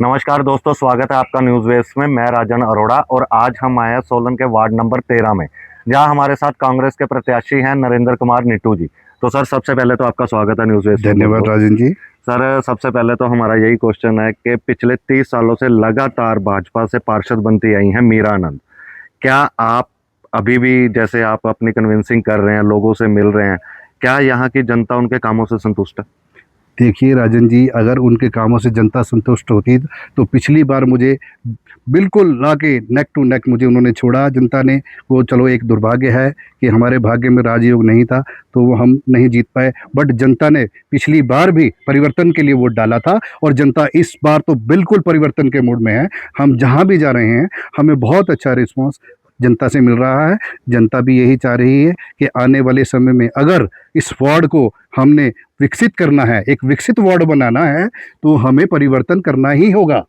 नमस्कार दोस्तों, स्वागत है आपका न्यूज़ वेव्स में। मैं राजन अरोड़ा और आज हम आए हैं सोलन के वार्ड नंबर 13 में, जहां हमारे साथ कांग्रेस के प्रत्याशी हैं नरेंद्र कुमार नीटू जी। तो सर, सबसे पहले तो आपका स्वागत है न्यूज़ वेव्स में। धन्यवाद राजन जी। सर, सबसे पहले तो हमारा यही क्वेश्चन है कि पिछले 30 सालों से लगातार भाजपा से पार्षद बनती आई हैं मीरा आनंद। क्या आप अभी भी, जैसे आप अपनी कन्विंसिंग कर रहे हैं, लोगों से मिल रहे हैं, क्या यहाँ की जनता उनके कामों से संतुष्ट है? देखिए राजन जी, अगर उनके कामों से जनता संतुष्ट होती तो पिछली बार मुझे बिल्कुल ला के नेक टू नेक मुझे उन्होंने छोड़ा जनता ने। वो चलो एक दुर्भाग्य है कि हमारे भाग्य में राजयोग नहीं था तो वो हम नहीं जीत पाए, बट जनता ने पिछली बार भी परिवर्तन के लिए वोट डाला था और जनता इस बार तो बिल्कुल परिवर्तन के मूड में है। हम जहाँ भी जा रहे हैं हमें बहुत अच्छा रिस्पॉन्स जनता से मिल रहा है। जनता भी यही चाह रही है कि आने वाले समय में अगर इस वार्ड को हमने विकसित करना है, एक विकसित वार्ड बनाना है, तो हमें परिवर्तन करना ही होगा।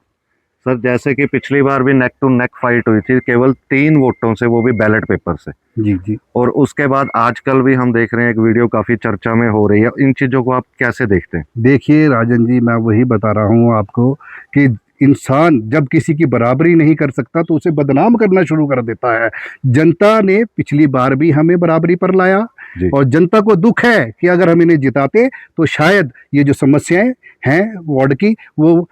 सर, जैसे कि पिछली बार भी नेक टू नेक फाइट हुई थी, केवल 3 वोटों से, वो भी बैलेट पेपर से। जी जी। और उसके बाद आजकल भी हम देख रहे हैं एक वीडियो काफी चर्चा में हो रही है। इन चीजों को आप कैसे देखते हैं? देखिए राजन जी, मैं वही बता रहा हूँ आपको कि इंसान जब किसी की बराबरी नहीं कर सकता तो उसे बदनाम करना शुरू कर देता है। जनता ने पिछली बार भी हमें बराबरी पर लाया और जनता को दुख है कि अगर हम इन्हें जिताते तो शायद ये जो समस्याएं हैं वार्ड की वो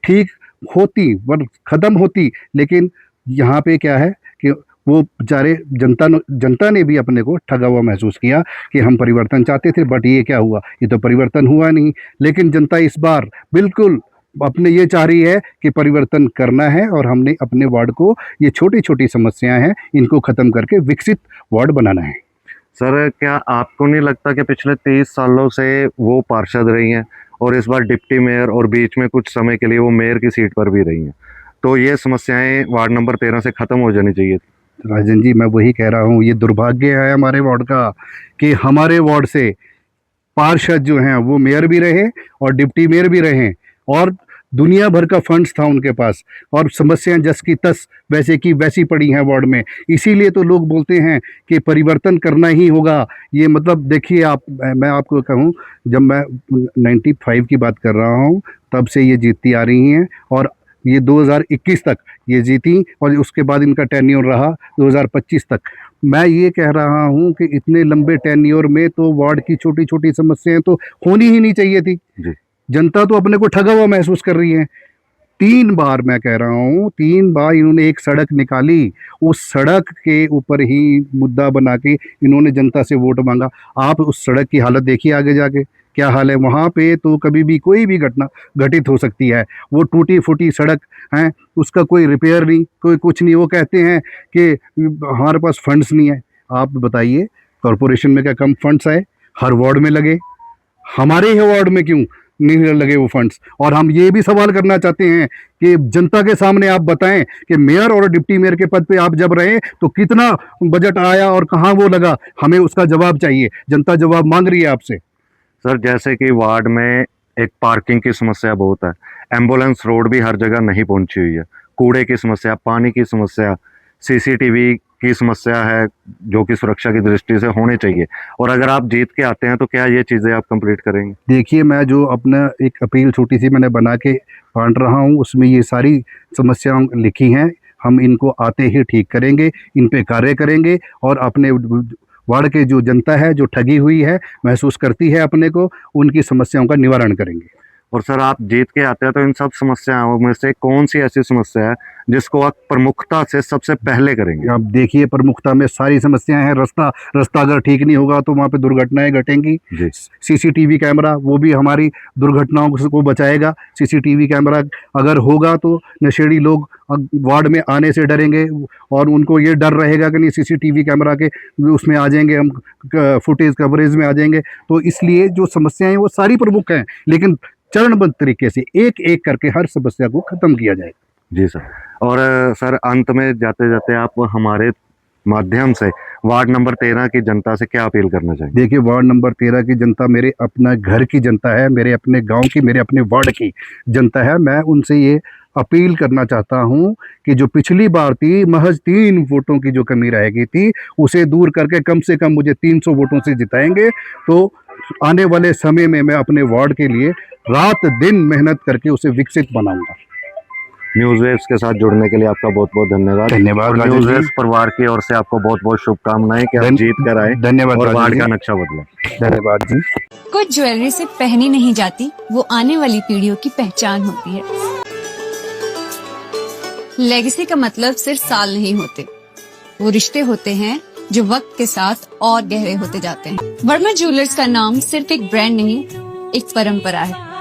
ठीक होती, वर खत्म होती। लेकिन यहाँ पे क्या है कि वो बेचारे जनता ने भी अपने को ठगा हुआ महसूस किया कि हम परिवर्तन चाहते थे, बट ये क्या हुआ, ये तो परिवर्तन हुआ नहीं। लेकिन जनता इस बार बिल्कुल अपने ये चाह रही है कि परिवर्तन करना है और हमने अपने वार्ड को, ये छोटी छोटी समस्याएं हैं, इनको ख़त्म करके विकसित वार्ड बनाना है। सर, क्या आपको नहीं लगता कि पिछले 30 सालों से वो पार्षद रही हैं और इस बार डिप्टी मेयर और बीच में कुछ समय के लिए वो मेयर की सीट पर भी रही हैं, तो ये समस्याएं वार्ड नंबर 13 से ख़त्म हो जानी चाहिए? राजन जी, मैं वही कह रहा हूँ, ये दुर्भाग्य है हमारे वार्ड का कि हमारे वार्ड से पार्षद जो हैं वो मेयर भी रहे और डिप्टी मेयर भी रहे और दुनिया भर का फंड्स था उनके पास और समस्याएं जस की तस वैसे की वैसी पड़ी हैं वार्ड में। इसीलिए तो लोग बोलते हैं कि परिवर्तन करना ही होगा। ये मतलब देखिए आप, मैं आपको कहूँ, जब मैं 95 की बात कर रहा हूँ तब से ये जीतती आ रही हैं और ये 2021 तक ये जीती और उसके बाद इनका टेन्योर रहा 2025 तक। मैं ये कह रहा हूँ कि इतने लंबे टेन्योर में तो वार्ड की छोटी छोटी समस्याएं तो होनी ही नहीं चाहिए थी। जनता तो अपने को ठगा हुआ महसूस कर रही है। 3 बार मैं कह रहा हूँ, 3 बार इन्होंने एक सड़क निकाली, उस सड़क के ऊपर ही मुद्दा बना के इन्होंने जनता से वोट मांगा। आप उस सड़क की हालत देखिए आगे जाके क्या हाल है। वहाँ पे तो कभी भी कोई भी घटना घटित हो सकती है। वो टूटी फूटी सड़क है, उसका कोई रिपेयर नहीं, कोई कुछ नहीं। वो कहते हैं कि हमारे पास फंड्स नहीं है। आप बताइए, कॉरपोरेशन में क्या कम फंड्स आए? हर वार्ड में लगे, हमारे ही वार्ड में क्यों नहीं लगे वो फंड्स? और हम ये भी सवाल करना चाहते हैं कि जनता के सामने आप बताएं कि मेयर और डिप्टी मेयर के पद पे आप जब रहे तो कितना बजट आया और कहां वो लगा। हमें उसका जवाब चाहिए, जनता जवाब मांग रही है आपसे। सर, जैसे कि वार्ड में एक पार्किंग की समस्या बहुत है, एम्बुलेंस रोड भी हर जगह नहीं पहुंची हुई है, कूड़े की समस्या, पानी की समस्या, सीसीटीवी की समस्या है जो कि सुरक्षा की दृष्टि से होने चाहिए। और अगर आप जीत के आते हैं तो क्या ये चीज़ें आप कंप्लीट करेंगे? देखिए, मैं जो अपना एक अपील छोटी सी मैंने बना के बांट रहा हूँ उसमें ये सारी समस्याएं लिखी हैं। हम इनको आते ही ठीक करेंगे, इन पे कार्य करेंगे और अपने वार्ड के जो जनता है जो ठगी हुई है, महसूस करती है अपने को, उनकी समस्याओं का निवारण करेंगे। और सर, आप जीत के आते हैं तो इन सब समस्याओं में से कौन सी ऐसी समस्या है जिसको आप प्रमुखता से सबसे पहले करेंगे? आप देखिए, प्रमुखता में सारी समस्याएं हैं। रास्ता अगर ठीक नहीं होगा तो वहाँ पे दुर्घटनाएं घटेंगी। सीसीटीवी कैमरा वो भी हमारी दुर्घटनाओं को बचाएगा। सीसीटीवी कैमरा अगर होगा तो नशेड़ी लोग वार्ड में आने से डरेंगे और उनको ये डर रहेगा कि नहीं सीसीटीवी कैमरा के उसमें आ जाएंगे, हम फुटेज कवरेज में आ जाएंगे। तो इसलिए जो समस्याएं वो सारी प्रमुख हैं, लेकिन चरणबद्ध तरीके से एक एक करके हर समस्या को खत्म किया जाएगा। जी सर। और सर, अंत में जाते जाते आप हमारे माध्यम से वार्ड नंबर 13 की जनता से क्या अपील करना चाहेंगे? देखिए, वार्ड नंबर 13 की जनता मेरे अपना घर की जनता है, मेरे अपने गांव की, मेरे अपने वार्ड की जनता है। मैं उनसे ये अपील करना चाहता हूं कि जो पिछली बार थी महज 3 वोटों की जो कमी रह गई थी उसे दूर करके कम से कम मुझे 300 वोटों से जिताएंगे तो आने वाले समय में मैं अपने वार्ड के लिए रात दिन मेहनत करके उसे विकसित बनाऊंगा। न्यूज वेव्स के साथ जुड़ने के लिए आपका बहुत बहुत धन्यवाद। धन्यवाद और राजेश न्यूज जी। वेव्स परिवार की ओर से आपको बहुत बहुत शुभकामनाएं कि आप धन- जीत कर आए धन्यवाद और राजेश वार्ड जी। का नक्शा बदला। धन्यवाद जी। कुछ ज्वेलरी सिर्फ पहनी नहीं जाती, वो आने वाली पीढ़ियों की पहचान होती है। लेगेसी का मतलब सिर्फ साल नहीं होते, वो रिश्ते होते हैं जो वक्त के साथ और गहरे होते जाते हैं। वर्मा ज्वेलर्स का नाम सिर्फ एक ब्रांड नहीं, एक परंपरा है।